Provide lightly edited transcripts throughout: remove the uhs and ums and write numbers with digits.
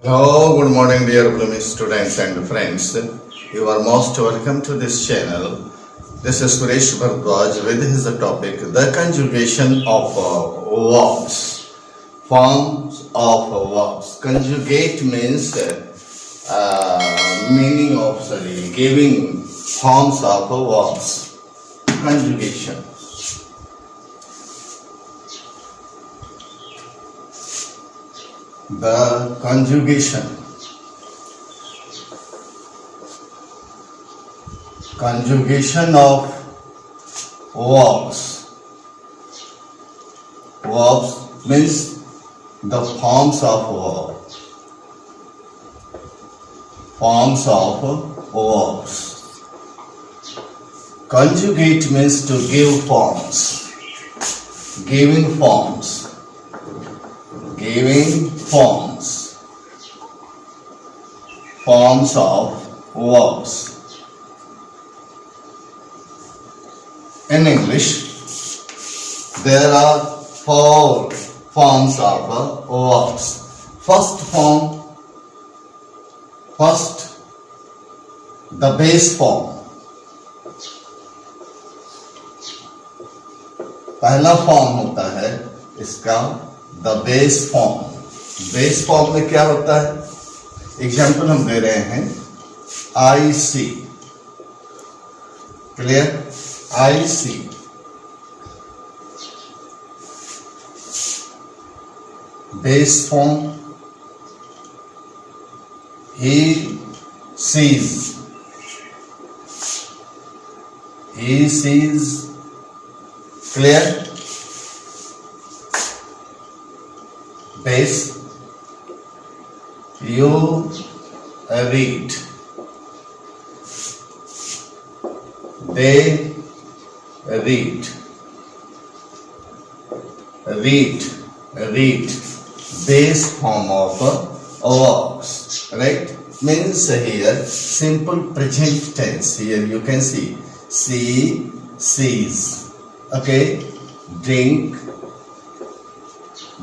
Hello, good morning, dear Bloomy students and friends. You are most welcome to this channel. This is Suresh Bharadwaj with his topic, the conjugation of verbs. Forms of verbs. Conjugate means giving forms of verbs. Conjugation. The conjugation of verbs means the forms of verbs. Conjugate means to give forms, giving forms of verbs. In English, there are four forms of verbs. First, the base form. पहला form होता है इसका the base form. Base form में क्या होता है? Example हम दे रहे हैं I see. Clear? I see. Base form. He sees. Clear? Base. You read. They read. Base form of verbs. Right? Means here simple present tense. Here you can see. See, sees. Okay, drink,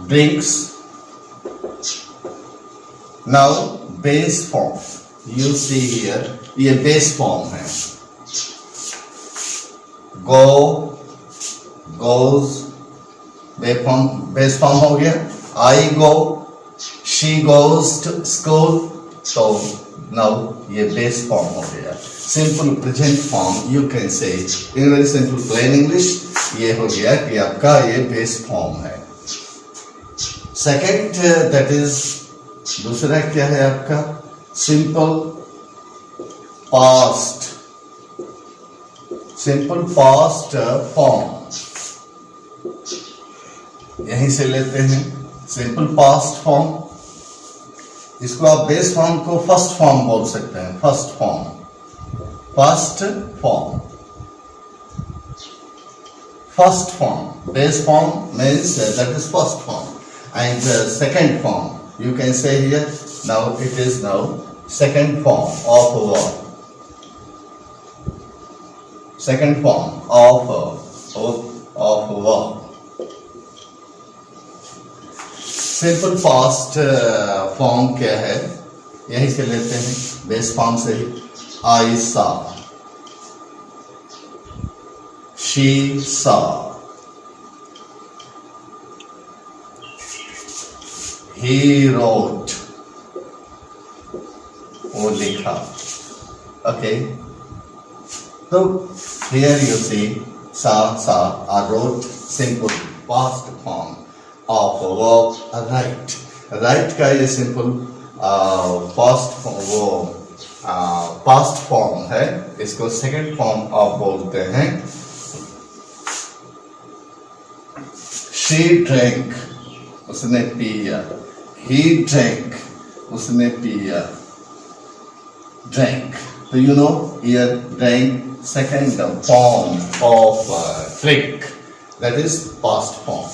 drinks. Now base form. You see here, ये base form है. Go, goes. Base form हो गया. I go, she goes to school. So now ये base form हो गया. Simple present form you can say in very simple plain English. ये हो गया कि आपका ये बेस फॉर्म है. सेकंड दैट इज दूसरा क्या है आपका? Simple past form. यहीं से लेते हैं सिंपल पास्ट फॉर्म. इसको आप बेस फॉर्म को फर्स्ट फॉर्म बोल सकते हैं. First form. First form. Base form means that is first form. And second form, you can say here, now it is now second form of verb. Second form of verb. Simple past form क्या है? यहीं से लेते हैं base form से ही. I saw. She saw. He wrote. वो लिखा. Okay. So here you see saw or wrote. Simple past form of verb write. Write का ये simple past form है. इसको second form आप बोलते हैं. She drank, उसने पिया. He drank, उसने पिया. Drank. So you know here drank second form of drink. That is past form.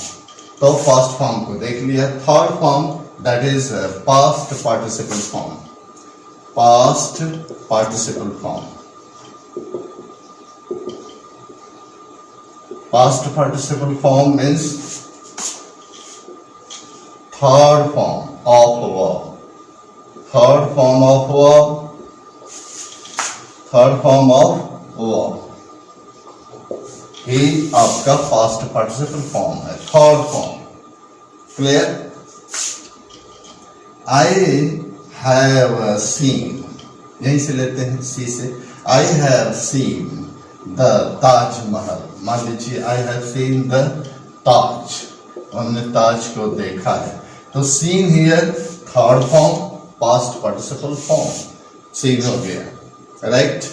तो past form को देख लिया. Third form that is past participle form. Past participle form. Past participle form means third form of verb. Third form of verb, third form of verb, ही आपका past participle form है, third form. Clear? I have seen, यहीं से लेते हैं see से। I have seen the Taj Mahal, मान लीजिए I have seen the Taj, हमने ताज को देखा है, तो seen here third form past participle form, seen हो गया, right.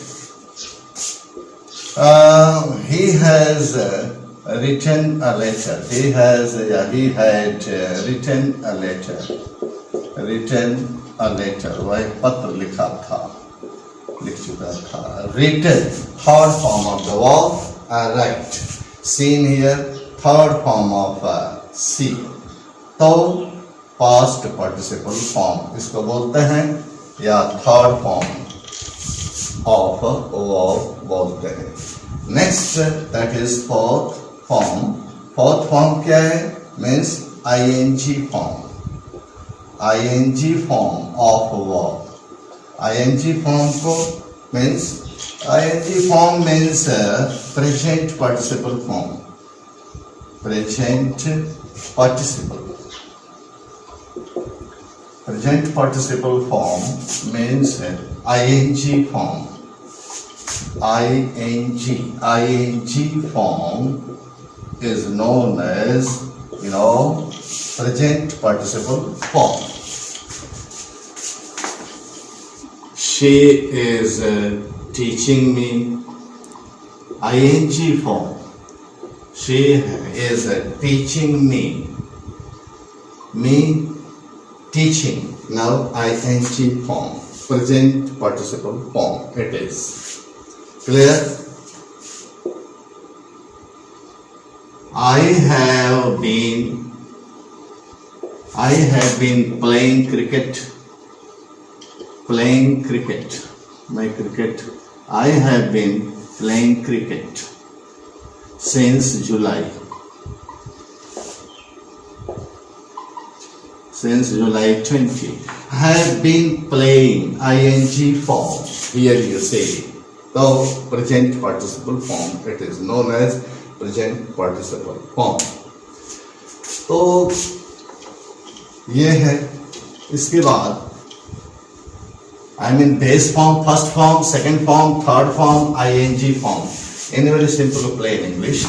he has written a letter, he had written a letter, वह पत्र लिखा था, लिख चुका था। written third form of the verb, write, seen here third form of see, तो past participle form इसको बोलते हैं, या थर्ड फॉर्म ऑफ वर्ब बोलते हैं। Next that is fourth form. Fourth form क्या है? Means ING form, ING form of verb. ING form को means, ING form means present participle form, present participle, present participle form means ing form, ing form is known as, present participle form. She is teaching me, ing form, she is teaching me teaching, now ing form, present participle form it is. Clear? I have been playing cricket, my cricket, I have been playing cricket since July 20. Have been playing, ing form, here you say, so present participle form, it is known as present participle form. तो ये है। इसके बाद base form, first form, second form, third form, ing form. In very simple plain English,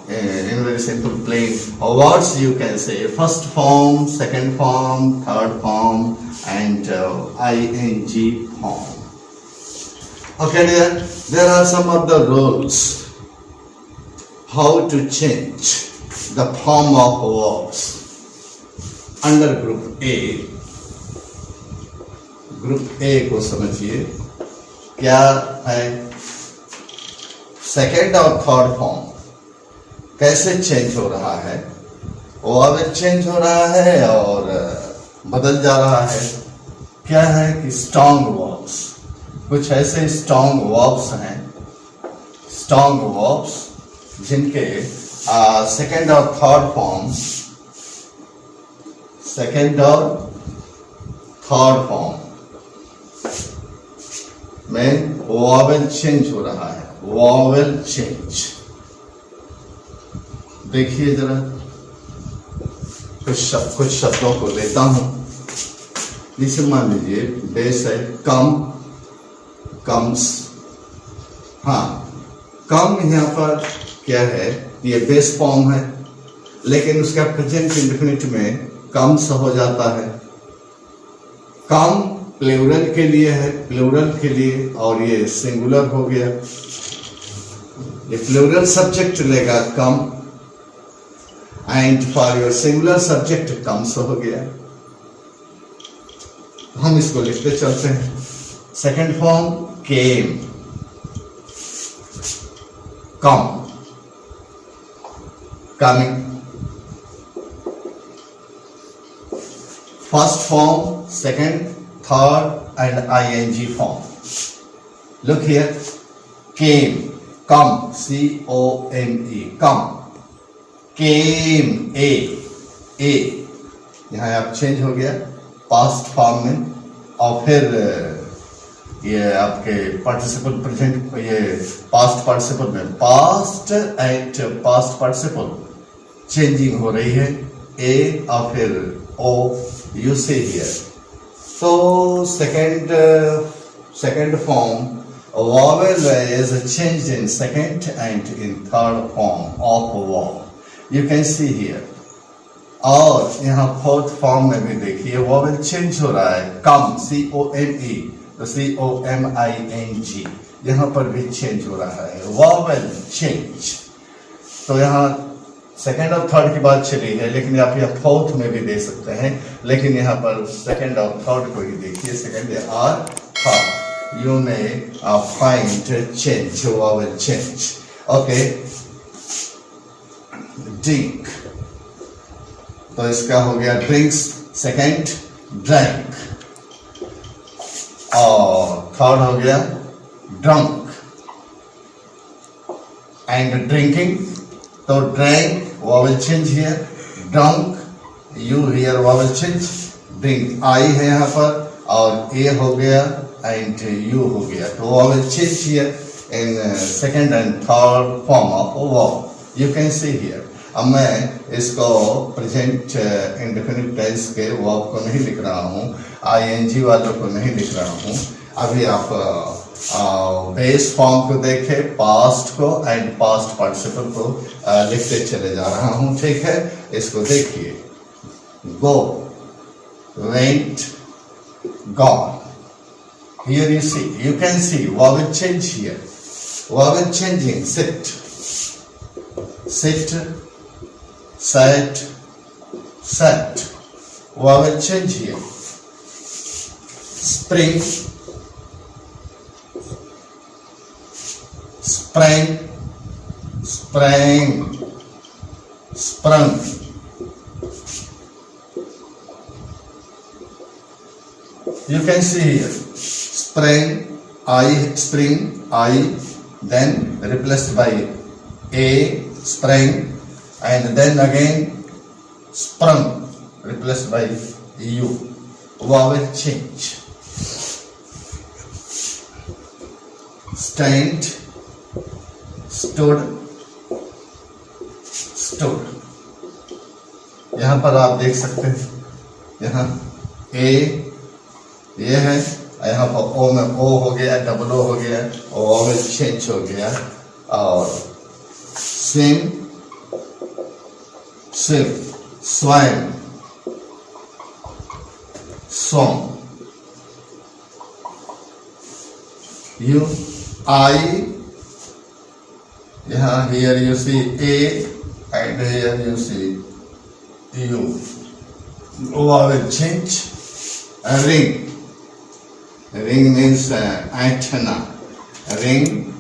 in very simple plain words you can say first form, second form, third form and ing form. Okay, there are some of the rules how to change the form of verbs under group A. Group A को समझिए क्या है। Second और third form कैसे change हो रहा है, वो अब चेंज हो रहा है और बदल जा रहा है। क्या है कि स्ट्रॉन्ग वर्ब्स, कुछ ऐसे स्ट्रॉन्ग वर्ब्स हैं, स्ट्रॉन्ग वर्ब्स जिनके सेकेंड और थर्ड फॉर्म, सेकेंड और थर्ड फॉर्म में वॉवेल चेंज हो रहा है, वॉवेल चेंज। देखिए जरा, कुछ शब्दों को लेता हूं। जैसे मान लीजिए बेस है कम, कम्स। हाँ, कम यहाँ पर क्या है, ये बेस फॉर्म है, लेकिन उसका प्रेजेंट इंडेफिनिट में कम्स हो जाता है। कम प्लूरल के लिए है, प्लूरल के लिए, और ये सिंगुलर हो गया। ये प्लूरल सब्जेक्ट लेगा come, and for your singular subject comes हो गया। हम इसको लिखते चलते हैं। Second form came, come, coming. First form, second, third and ing form. Look here, came, come, C-O-M-E, come, came, a, यहाँ आप चेंज हो गया पास्ट फॉर्म में, और फिर ये आपके पार्टिसिपल प्रेजेंट, ये पास्ट पार्टिसिपल में past and past participle changing हो रही है, ए और फिर ओ, यू सी हियर। तो second form vowel is changed in second and in third form of vowel, you can see here। और यहाँ फोर्थ फॉर्म में भी देखिए वॉवेल चेंज हो रहा है, कम COME, तो COMING, यहाँ पर भी चेंज हो रहा है, वॉवेल चेंज। तो यहाँ सेकेंड और थर्ड की बात चली है, लेकिन आप यहाँ फोर्थ में भी दे सकते हैं, लेकिन यहाँ पर सेकेंड और थर्ड को ही देखिए, सेकेंड और third, you may find change, vowel change. Okay, drink, तो इसका हो गया ड्रिंक्स, सेकेंड ड्रैंक, और थर्ड हो गया ड्रंक एंड ड्रिंकिंग। तो drank vowel change here, drunk you here vowel change, drink I है यहाँ पर और ए हो गया एंड यू हो गया, तो vowel change here in second and third form of vowel, you can see here. अब मैं इसको प्रेजेंट इंडेफिनिट टेंस के वर्ब को नहीं लिख रहा हूँ, ING वालों को नहीं लिख रहा हूँ। अभी आप बेस फॉर्म को देखें, पास्ट को एंड पास्ट पार्टिसिपल को लिखते चले जा रहा हूँ, ठीक है। इसको देखिए, go, went, gone, here you see, you can see vowel change here, vowel changing, sit, sit, sat, sat, vowel change here. Spring, sprang, sprang, sprung. You can see here, sprang, spring, then replaced by a, sprang, and then again sprung, replaced by u, vowel change. Stand, stood, stood। यहाँ पर आप देख सकते हैं, यहाँ ए ये है, यहाँ पर ओ में ओ हो गया, डबल ओ हो गया, और वॉवेल चेंज हो गया, और swim, swim, swam, swam, you, I, यहाँ here you see A and here you see U, vowel change, ring, ring means antenna, ring,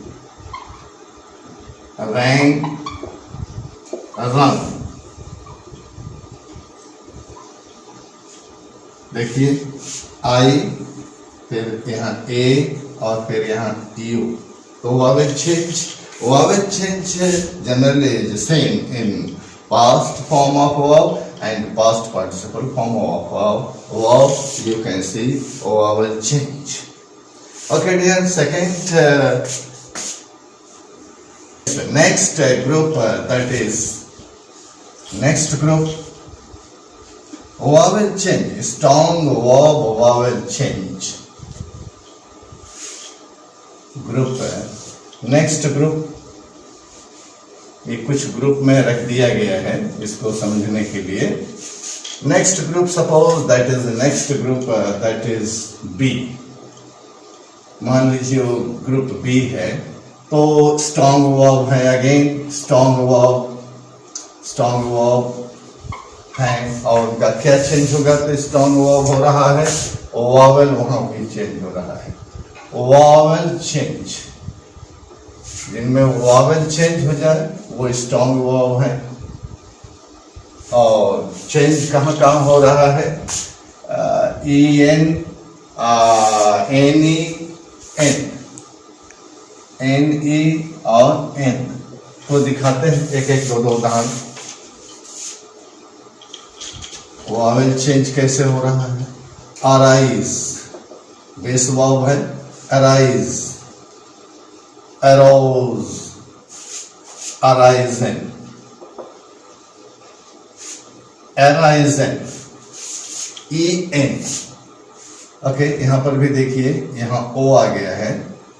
rang, run। देखिए आई, फिर यहाँ ए और फिर यहाँ यू, तो vowel change generally is same in past form of verb and past participle form of verb, you can see vowel change. Okay dear, second next group, that is next group, vowel change, strong verb vowel change group। next group, ये कुछ group में रख दिया गया है इसको समझने के लिए। next group, suppose that is the next group, that is B। मान लीजिए वो ग्रुप B है, तो स्ट्रॉन्ग वर्ब है, अगेन स्ट्रॉन्ग वर्ब है, और उनका क्या चेंज होगा, तो स्ट्रॉन्ग वर्ब हो रहा है, वॉवेल वहां भी चेंज हो रहा है, वॉवेल चेंज, जिनमें वॉवेल चेंज हो जाए वो स्ट्रॉन्ग वर्ब है। और चेंज कहाँ कहाँ हो रहा है, NE और N को दिखाते हैं, एक एक दो उदाहरण। वॉवेल चेंज कैसे हो रहा है, अराइज, बेस वर्ब है arise, arose, arisen, arisen, EN। Okay, यहां पर भी देखिए यहां O आ गया है,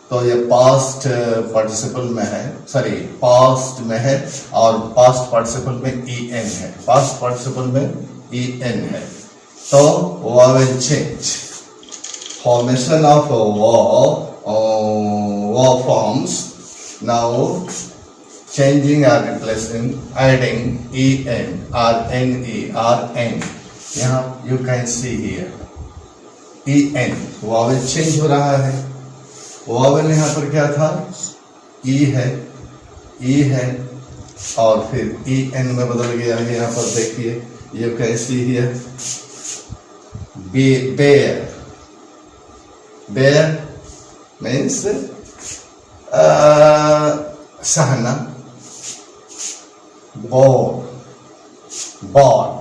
तो ये पास्ट पार्टिसिपल में है, सॉरी पास्ट में है, और पास्ट पार्टिसिपल में EN है, पास्ट पार्टिसिपल में EN है। तो vowel change, formation of verb forms, now changing or replacing, adding EN or NE or N, यहाँ you can see here EN, vowel change हो रहा है। vowel यहाँ पर क्या था, E है, E है, और फिर EN में बदल गया है। यहाँ पर देखिए you can see here bear, bear means सहना, born, born,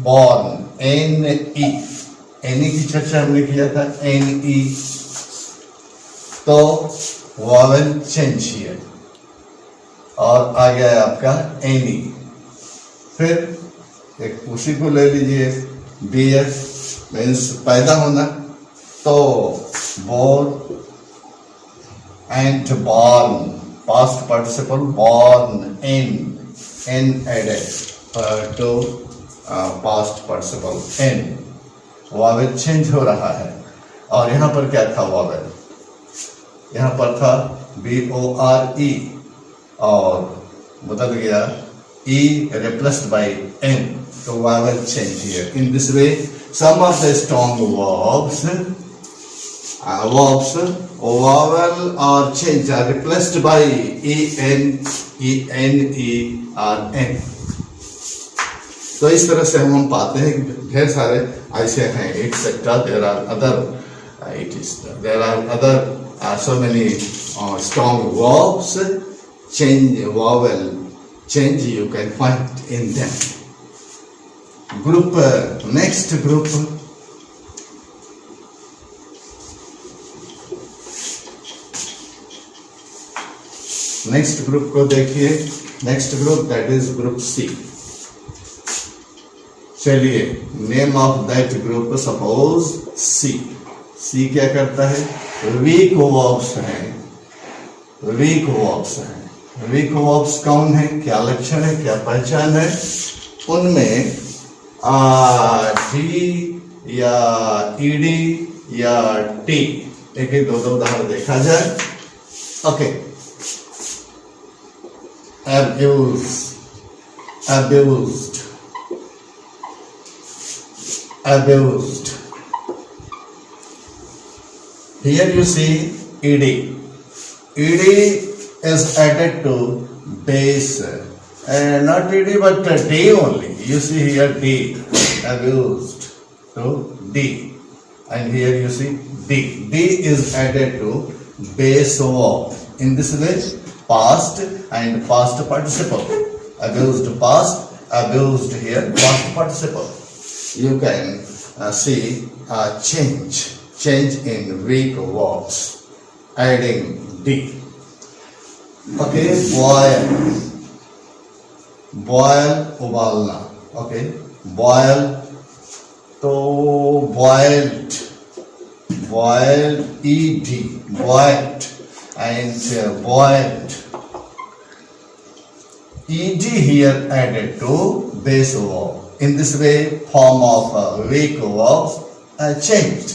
born, NE, NE की चर्चा हमने किया था, NE, तो vowel change here, और आ गया है आपका NE। फिर एक उसी को ले लीजिए, bear मीन्स पैदा होना, तो born and born, past participle born, N added to past participle N, vowel change हो रहा है। और यहाँ पर क्या था vowel, यहाँ पर था BORE, और बदल गया E replaced by N, so vowel change here. In this way, some of the strong verbs, vowel or change are replaced by EN, ENE or N. तो इस तरह से हम पाते हैं कि ढेर सारे ऐसे हैं, etcetera, there are other so many strong verbs, change, vowel change you can find in them. Group, next group, next group को देखिए, next group that is group C। चलिए, name of that group suppose C। C क्या करता है, week verbs हैं, week verbs हैं। Week verbs कौन है, क्या लक्षण है, क्या पहचान है, उनमें डी या ईडी या टी, एक एक दो उदाहरण देखा जाए। Okay, abuse, abused, abused. Here you see ed. Ed is added to base, not ed but d only. You see here d, abused to d, and here you see d. D is added to base verb. In this way, past and past participle. Abused past, abused here past participle. You can see change in weak verbs, adding d. Okay, boil, उबालना। Okay, boil, तो boiled, ed, boiled, and boiled, ed here added to base verb. In this way, form of weak verbs changed.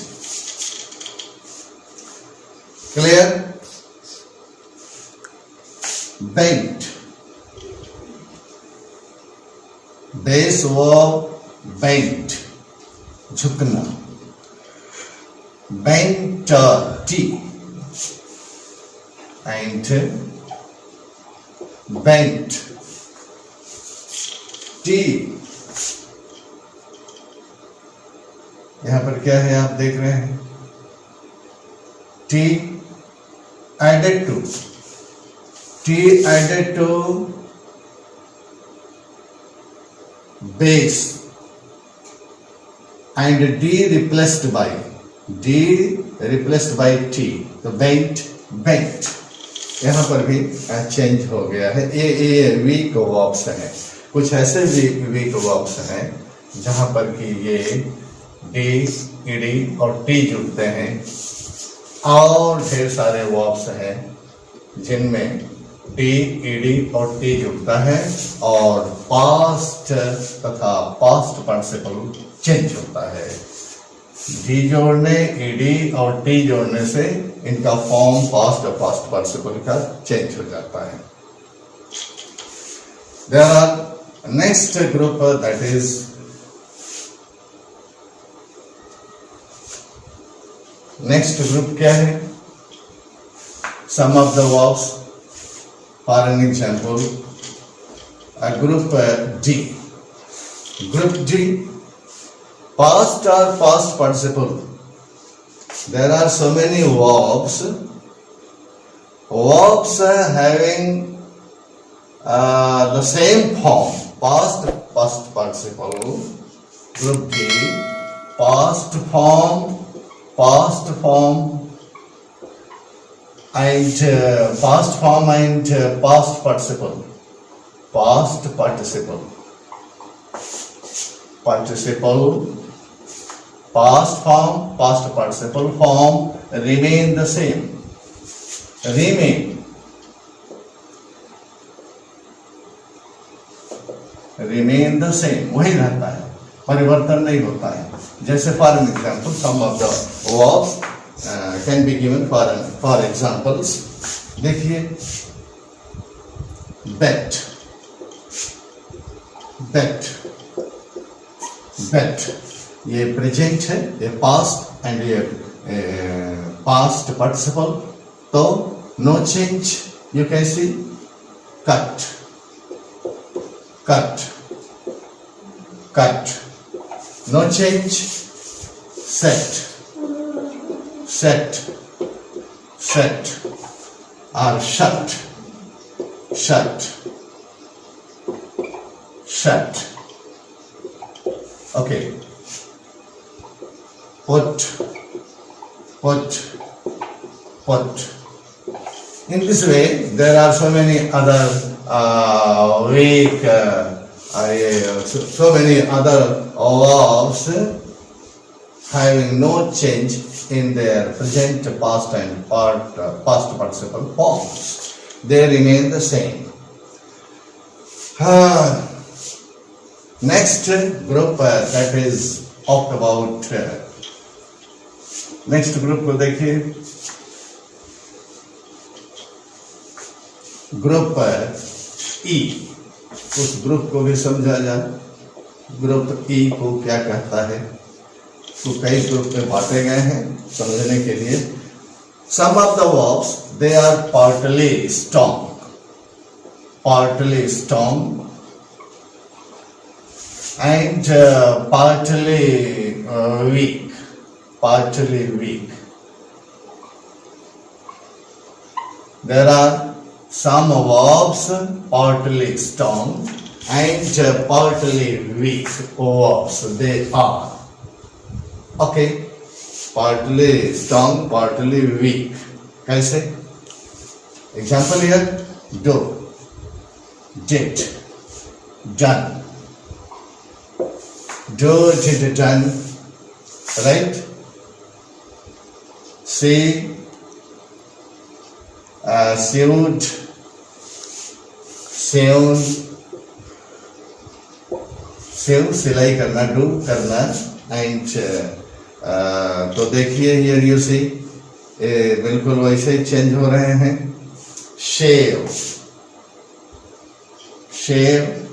Clear? Bent, base verb bent, झुकना, bent t, and bent t। यहां पर क्या है आप देख रहे हैं, t added to base, and D replaced by T, तो bent यहाँ पर भी चेंज हो गया है। ये वीक वर्ब्स हैं। कुछ ऐसे वीक वर्ब्स हैं जहाँ पर कि ये डी, ईडी और टी जुड़ते हैं, और ढेर सारे वर्ब्स हैं जिनमें डी, ईडी और टी जुड़ता है और पास्ट तथा पास्ट पार्टिसिपल चेंज होता है। डी जोड़ने, ईडी और टी जोड़ने से इनका फॉर्म पास्ट और पास्ट पार्टिसिपल का चेंज हो जाता है। There are next group that is next group क्या है? Some of the verbs, for an example group D. Group D, past or past participle. There are so many verbs having the same form, past participle. Group D, past form and past participle. Past form, past participle form remain the same. Remain the same, वही रहता है, परिवर्तन नहीं होता है। जैसे for an example some of the verbs can be given for examples. देखिए, bet, ये प्रेजेंट है, ये पास्ट एंड ये पास्ट पार्टिसिपल, तो no change, you can see cut, no change, set or shut, okay. Put. In this way, there are so many other so many other verbs having no change in their present, past and past participle forms. They remain the same. Next group that is talked about. Next group को देखिए, group ई। उस group को भी समझा जाए। Group ई को क्या कहता है, तो कई ग्रुप में बांटे गए हैं समझने के लिए। Some of the verbs they are partly strong and partly weak. There are some verbs partly strong and partly weak verbs. They are okay. Partly strong, partly weak. कैसे? Example here: do, did, done. Do, did, done. Right? See, sewed, sewn, sew सिलाई करना, do करना, and तो देखिए here you see बिल्कुल वैसे ही change हो रहे हैं। shave,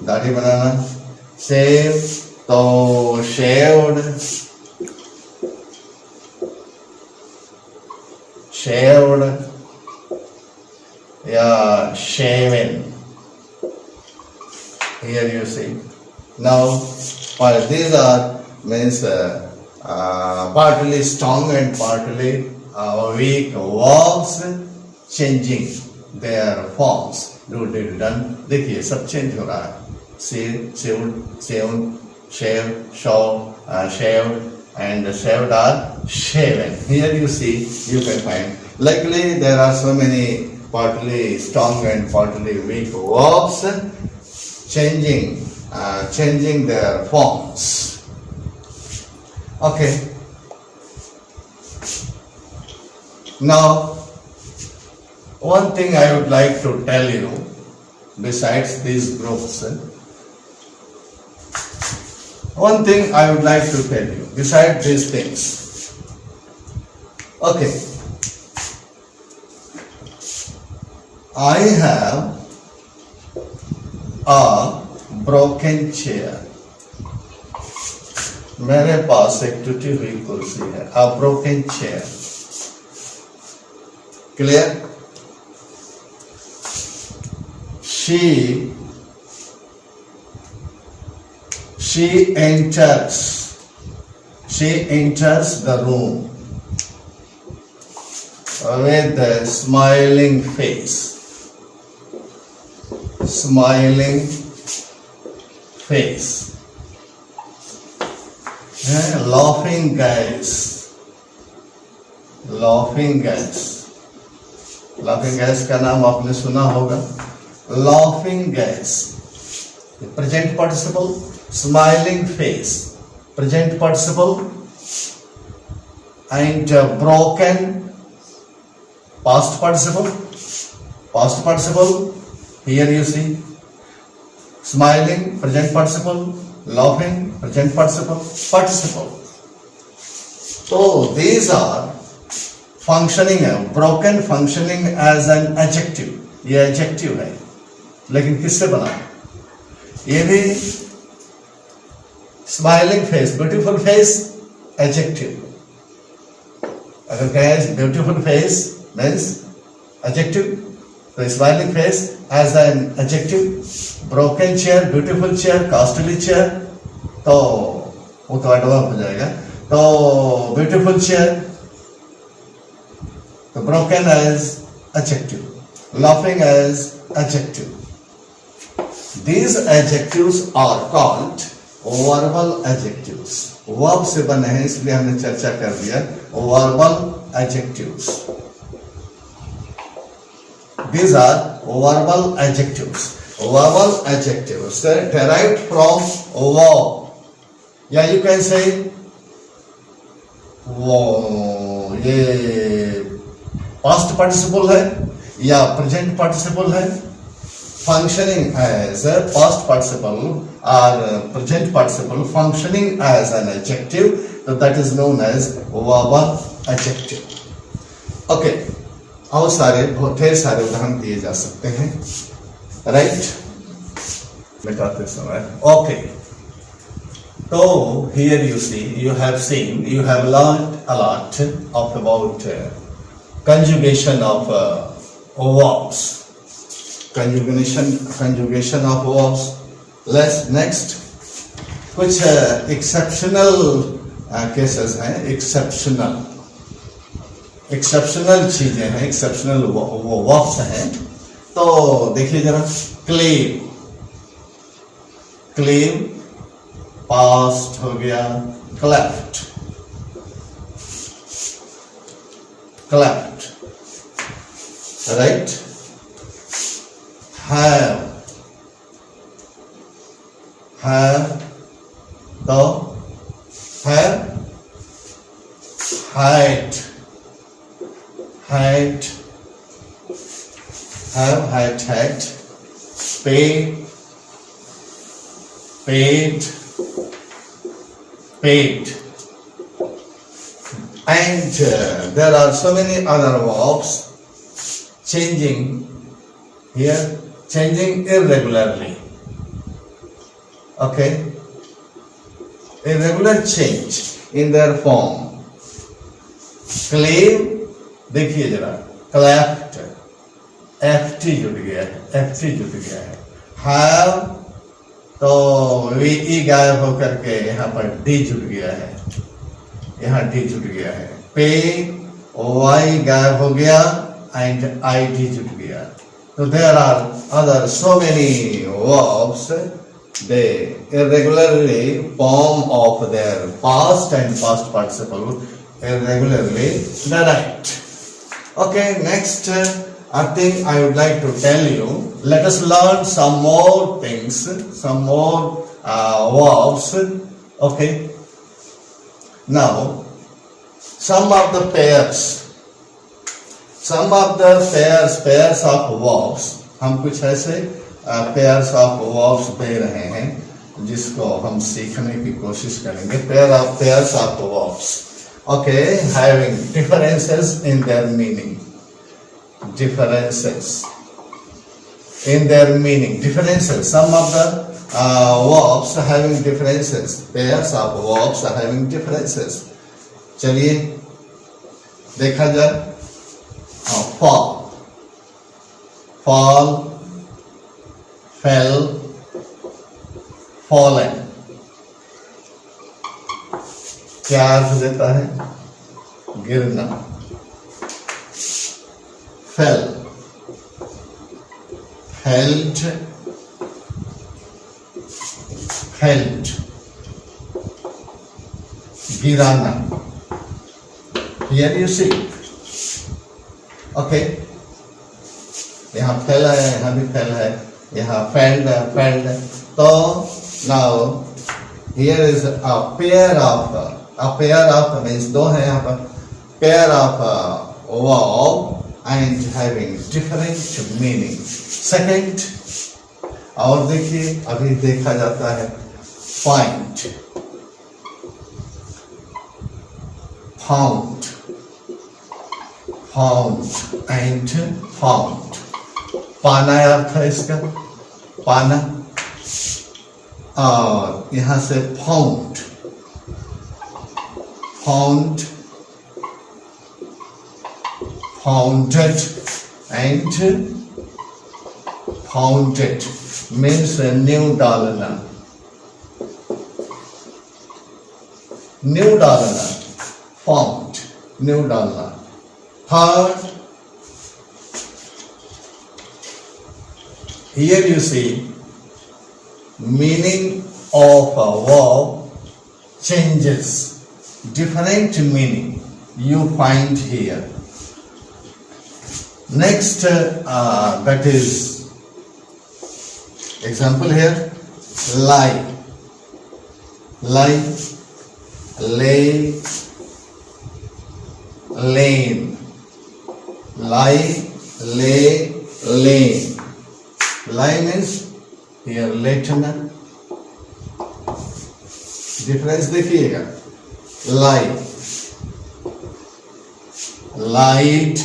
दाढ़ी बनाना, shave, तो shaved, या shaven. Here you see. Now, these are means partly strong and partly weak verbs changing their forms. Do, did, done. देखिए सब चेंज हो रहा है। Sewed, sewn, shaved, and shaved are shaven. Here you see, you can find. Likely there are so many partly strong and partly weak verbs changing their forms. Okay. Now, one thing I would like to tell you, besides these groups, one thing I would like to tell you, besides these things. Okay. I have a broken chair. मेरे पास एक टूटी हुई कुर्सी है. A broken chair. Clear? She enters the room with a smiling face. Laughing gas. Laughing gas का नाम आपने सुना होगा. Laughing gas. Present participle. Smiling face. Present participle. And broken. Past participle. Here you see. Smiling. Present participle. Laughing. Present participle. So these are functioning है. Broken functioning as an adjective. ये adjective है, लेकिन किससे बना है? ये भी smiling face, beautiful face, adjective. अगर कहें ब्यूटीफुल फेस मीन्स एडजेक्टिव, तो smiling face as an adjective, broken chair, beautiful chair, costly chair, तो वो तो एडवर्ब हो जाएगा. तो ब्यूटीफुल चेयर, तो broken as adjective, laughing as adjective. These adjectives are called verbal adjectives. Verb से बने हैं, इसलिए हमने चर्चा कर दिया. Verbal adjectives. These are verbal adjectives. Verbal adjectives derived from verb. Yeah, you can say ये past participle है या प्रेजेंट पार्टिसिपल है. फंक्शनिंग एज पास्ट पार्टिसिपल और present participle functioning as an adjective, तो that is known as verbal adjective. Okay. और ढेर सारे उदाहरण दिए जा सकते हैं, राइट? मिटाते समय. ओके. तो here you see, you have learned a lot of about conjugation of verbs. Conjugation of verbs. Let's next. कुछ exceptional cases हैं. exceptional चीजें हैं, exceptional verbs हैं. तो देखिए जरा. claim past हो गया. clapped, right? have तो have had paid. And there are so many other verbs changing irregularly. Okay, irregular change in their form. claim, देखिए जरा, clapped, ft जुट गया है. have तो e गायब होकर के यहाँ पर d जुट गया है. pay y गायब हो गया and id जुट गया. So there are other so many verbs they irregularly form of their past and past participle irregularly direct. Okay, next I think I would like to tell you, let us learn some more things, some more verbs. Okay, now some of the pairs of verbs, हम कुछ ऐसे pairs of verbs दे रहे हैं जिसको हम सीखने की कोशिश करेंगे. Pairs of verbs. Okay, having differences in their meaning. Differences. Some of the verbs are having differences. Pairs of verbs are having differences. चलिए देखा जाए. Fall, fell, fallen. क्या अर्थ देता है? गिरना. Fell, felt, गिराना. Here you see. Okay. यहाँ फैल है, यहाँ भी फैल है, यहाँ फैल्ड. तो now here is a pair of means दो है यहाँ पर. Pair of verb and having different meaning. Second, और देखिए अभी देखा जाता है find, found and found. पाना अर्थ है इसका, पाना. और यहाँ से found founded and founded means new डालना. Found, new डालना. Third, here you see meaning of a verb changes. Different meaning you find here. Next, that is example here. Lie, lay, lane. Lie, lay, lane. Lie means here lighten. Difference देखिएगा. lie, light,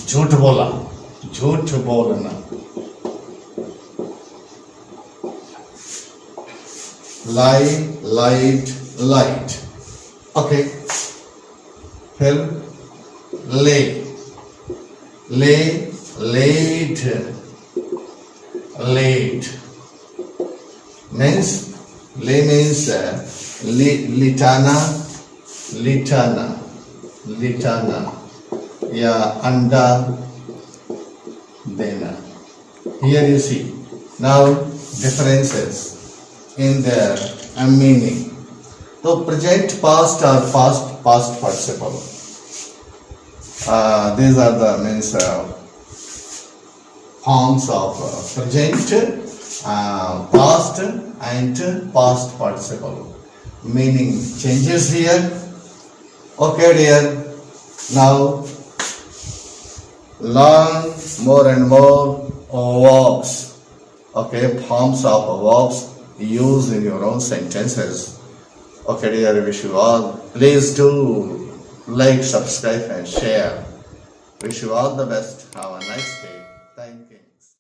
झूठ बोलना. lie, light. Okay. फिर late means लिटाना या अंडा देना. Here you see now differences in their meaning. तो present, past or past participle. These are the means forms of present, past and past participle. Meaning changes here. Okay dear, now learn more and more verbs. Okay, forms of verbs used in your own sentences. Okay dear, I wish you all. Please do like, subscribe and share. Wish you all the best. Have a nice day.